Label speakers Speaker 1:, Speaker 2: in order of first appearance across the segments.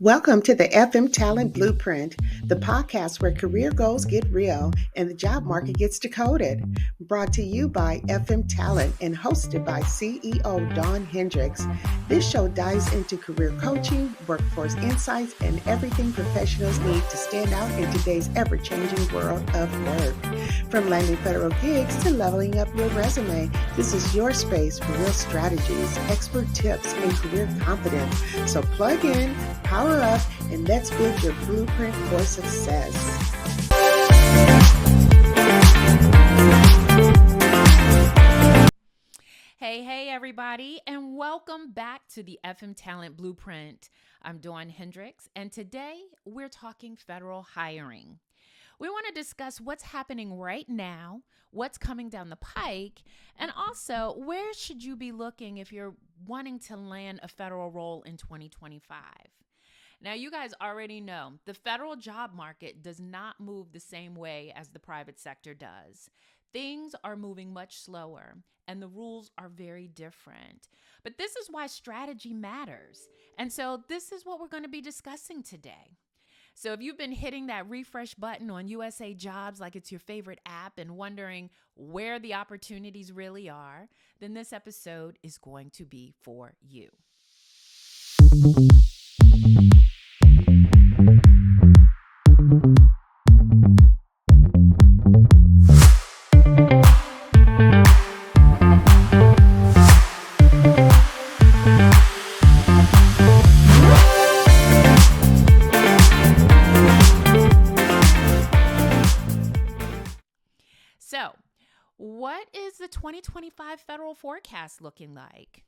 Speaker 1: Welcome to the FM Talent Blueprint, the podcast where career goals get real and the job market gets decoded. Brought to you by FM Talent and hosted by CEO Dawn Hendricks. This show dives into career coaching, workforce insights, and everything professionals need to stand out in today's ever-changing world of work. From landing federal gigs to leveling up your resume, this is your space for real strategies, expert tips, and career confidence. So plug in, power up, and let's build your blueprint for success.
Speaker 2: Hey, everybody, and welcome back to the FM Talent Blueprint. I'm Dawn Hendricks, and today we're talking federal hiring. We want to discuss what's happening right now, what's coming down the pike, and also where should you be looking if you're wanting to land a federal role in 2025. Now, you guys already know the federal job market does not move the same way as the private sector does. Things are moving much slower and the rules are very different. But this is why strategy matters. And so this is what we're going to be discussing today. So if you've been hitting that refresh button on USA Jobs like it's your favorite app and wondering where the opportunities really are, then this episode is going to be for you. So, what is the 2025 federal forecast looking like?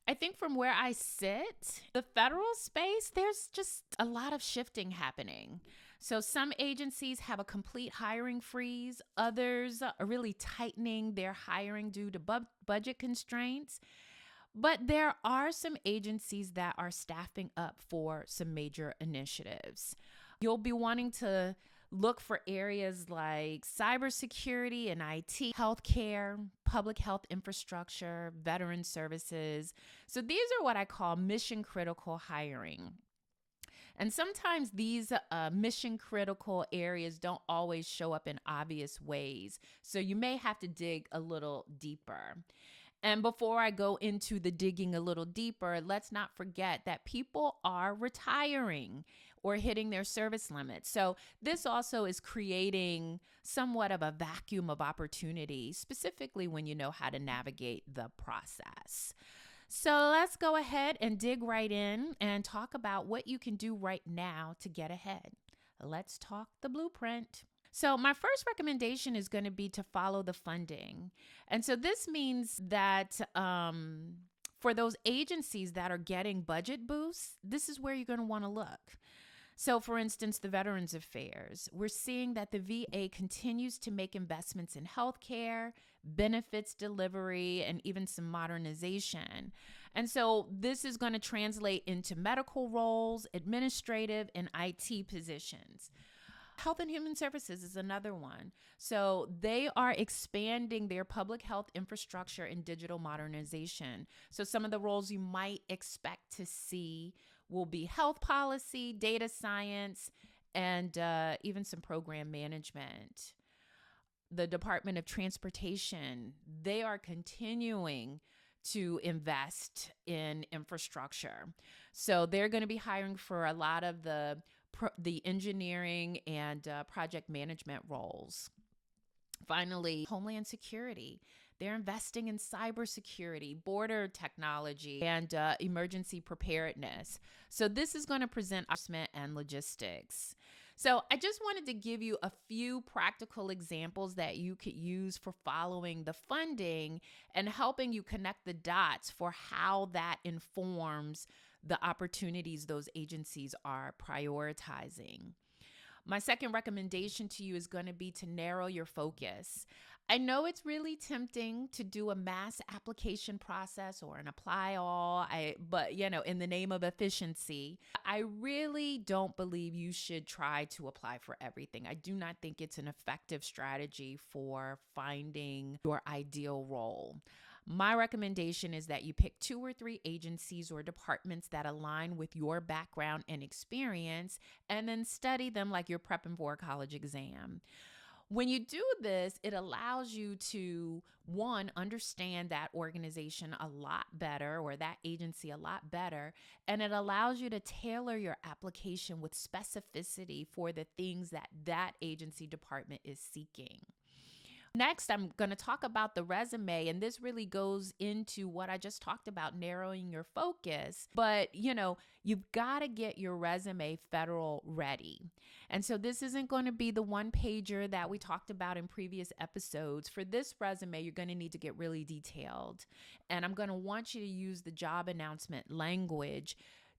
Speaker 2: I think from where I sit, the federal space, there's just a lot of shifting happening. So some agencies have a complete hiring freeze. Others are really tightening their hiring due to budget constraints. But there are some agencies that are staffing up for some major initiatives. You'll be wanting to look for areas like cybersecurity and IT, healthcare, public health infrastructure, veteran services. So these are what I call mission critical hiring. And sometimes these mission critical areas don't always show up in obvious ways. So you may have to dig a little deeper. And before I go into the digging a little deeper, let's not forget that people are retiring or hitting their service limits. So this also is creating somewhat of a vacuum of opportunity, specifically when you know how to navigate the process. So let's go ahead and dig right in and talk about what you can do right now to get ahead. Let's talk the blueprint. So my first recommendation is going to be to follow the funding. And so this means that for those agencies that are getting budget boosts, this is where you're going to want to look. So for instance, the Veterans Affairs, we're seeing that the VA continues to make investments in healthcare, benefits delivery, and even some modernization. And so this is going to translate into medical roles, administrative, and IT positions. Health and Human Services is another one. So they are expanding their public health infrastructure and digital modernization. So some of the roles you might expect to see will be health policy, data science, and even some program management. The Department of Transportation, they are continuing to invest in infrastructure. So they're going to be hiring for a lot of the engineering and project management roles. Finally, Homeland Security. They're investing in cybersecurity, border technology, and emergency preparedness. So this is going to present investment and logistics. So I just wanted to give you a few practical examples that you could use for following the funding and helping you connect the dots for how that informs the opportunities those agencies are prioritizing. My second recommendation to you is going to be to narrow your focus. I know it's really tempting to do a mass application process or an apply all, but in the name of efficiency, I really don't believe you should try to apply for everything. I do not think it's an effective strategy for finding your ideal role. My recommendation is that you pick 2 or 3 agencies or departments that align with your background and experience, and then study them like you're prepping for a college exam. When you do this, it allows you to, one, understand that organization a lot better or that agency a lot better, and it allows you to tailor your application with specificity for the things that that agency department is seeking. Next, I'm going to talk about the resume, and this really goes into what I just talked about, narrowing your focus. But, you've got to get your resume federal ready. And so this isn't going to be the one pager that we talked about in previous episodes. For this resume, you're going to need to get really detailed. And I'm going to want you to use the job announcement language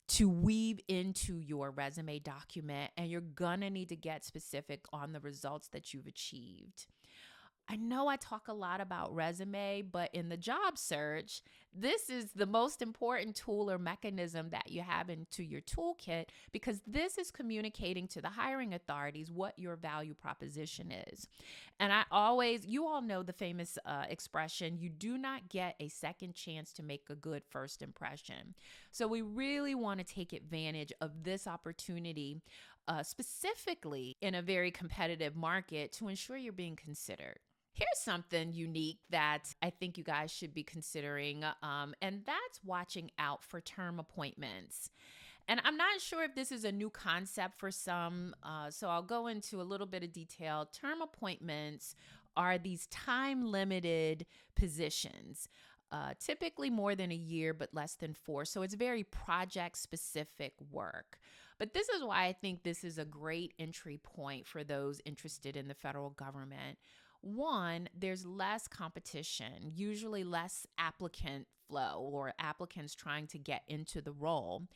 Speaker 2: to weave into your resume document, and you're going to need to get specific on the results that you've achieved. I know I talk a lot about resume, but in the job search, this is the most important tool or mechanism that you have into your toolkit, because this is communicating to the hiring authorities what your value proposition is. And you all know the famous expression, you do not get a second chance to make a good first impression. So we really want to take advantage of this opportunity, specifically in a very competitive market, to ensure you're being considered. Here's something unique that I think you guys should be considering, and that's watching out for term appointments. And I'm not sure if this is a new concept for some, so I'll go into a little bit of detail. Term appointments are these time-limited positions, typically more than a year, but less than 4. So it's very project-specific work. But this is why I think this is a great entry point for those interested in the federal government. One, there's less competition, usually less applicant flow or applicants trying to get into the role.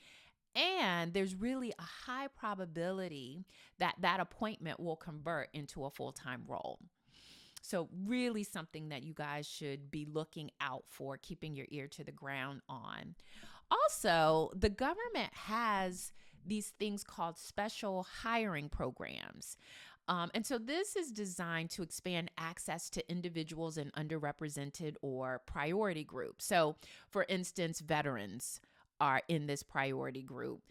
Speaker 2: And there's really a high probability that that appointment will convert into a full-time role. So really something that you guys should be looking out for, keeping your ear to the ground on. Also, the government has these things called special hiring programs. And so this is designed to expand access to individuals in underrepresented or priority groups. So, for instance, veterans are in this priority group.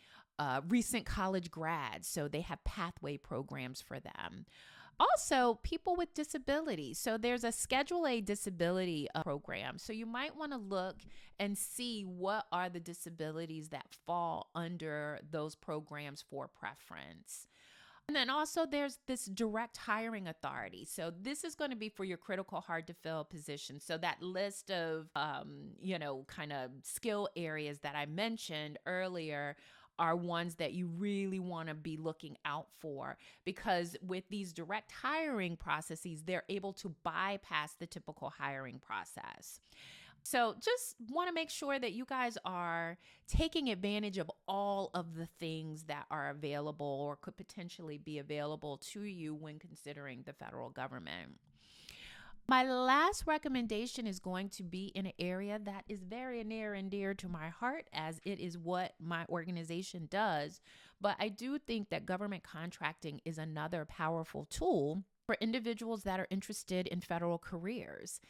Speaker 2: Recent college grads, so they have pathway programs for them. Also, people with disabilities. So there's a Schedule A disability program. So you might want to look and see what are the disabilities that fall under those programs for preference. And then also there's this direct hiring authority. So this is going to be for your critical, hard to fill positions. So that list of, kind of skill areas that I mentioned earlier are ones that you really want to be looking out for, because with these direct hiring processes, they're able to bypass the typical hiring process. So just want to make sure that you guys are taking advantage of all of the things that are available or could potentially be available to you when considering the federal government. My last recommendation is going to be in an area that is very near and dear to my heart, as it is what my organization does. But I do think that government contracting is another powerful tool for individuals that are interested in federal careers.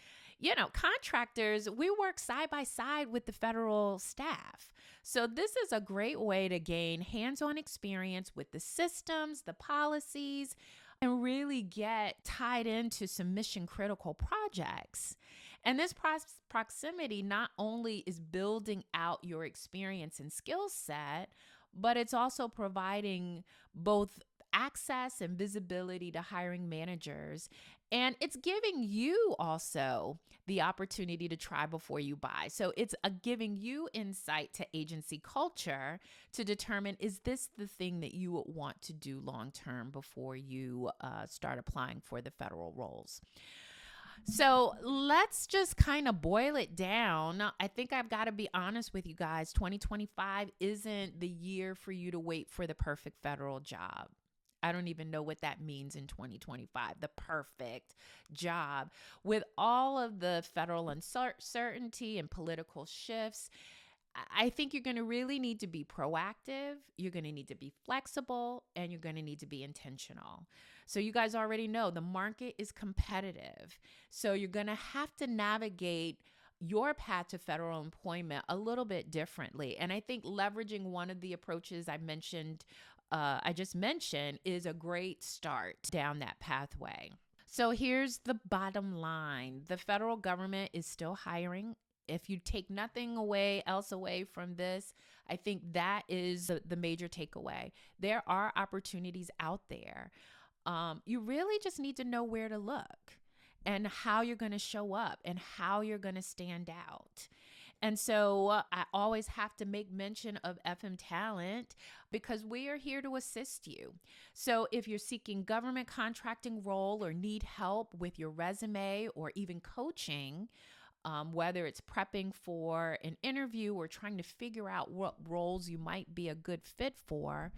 Speaker 2: Contractors, we work side by side with the federal staff. So this is a great way to gain hands-on experience with the systems, the policies, and really get tied into some mission critical projects. And this proximity not only is building out your experience and skill set, but it's also providing both access and visibility to hiring managers. And it's giving you also the opportunity to try before you buy. So it's giving you insight to agency culture to determine, is this the thing that you would want to do long term before you start applying for the federal roles? So let's just kind of boil it down. I think I've got to be honest with you guys. 2025 isn't the year for you to wait for the perfect federal job. I don't even know what that means in 2025, the perfect job. With all of the federal uncertainty and political shifts, I think you're going to really need to be proactive, you're going to need to be flexible, and you're going to need to be intentional. So you guys already know the market is competitive. So you're going to have to navigate your path to federal employment a little bit differently. And I think leveraging one of the approaches I just mentioned, is a great start down that pathway. So here's the bottom line. The federal government is still hiring. If you take nothing else away from this, I think that is the major takeaway. There are opportunities out there. You really just need to know where to look and how you're going to show up and how you're going to stand out. And so I always have to make mention of FM Talent because we are here to assist you. So if you're seeking government contracting role or need help with your resume or even coaching, whether it's prepping for an interview or trying to figure out what roles you might be a good fit for,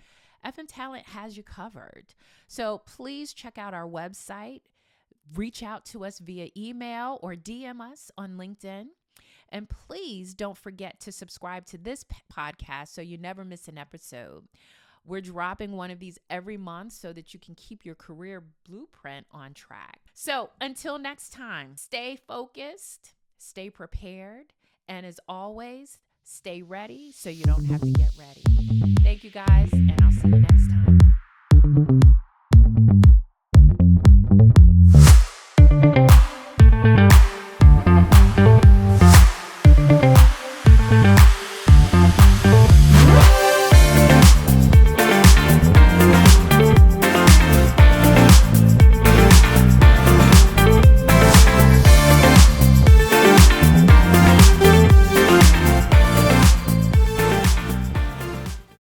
Speaker 2: FM Talent has you covered. So please check out our website, reach out to us via email or DM us on LinkedIn. And please don't forget to subscribe to this podcast so you never miss an episode. We're dropping one of these every month so that you can keep your career blueprint on track. So until next time, stay focused, stay prepared, and as always, stay ready so you don't have to get ready. Thank you guys, and I'll see you next time.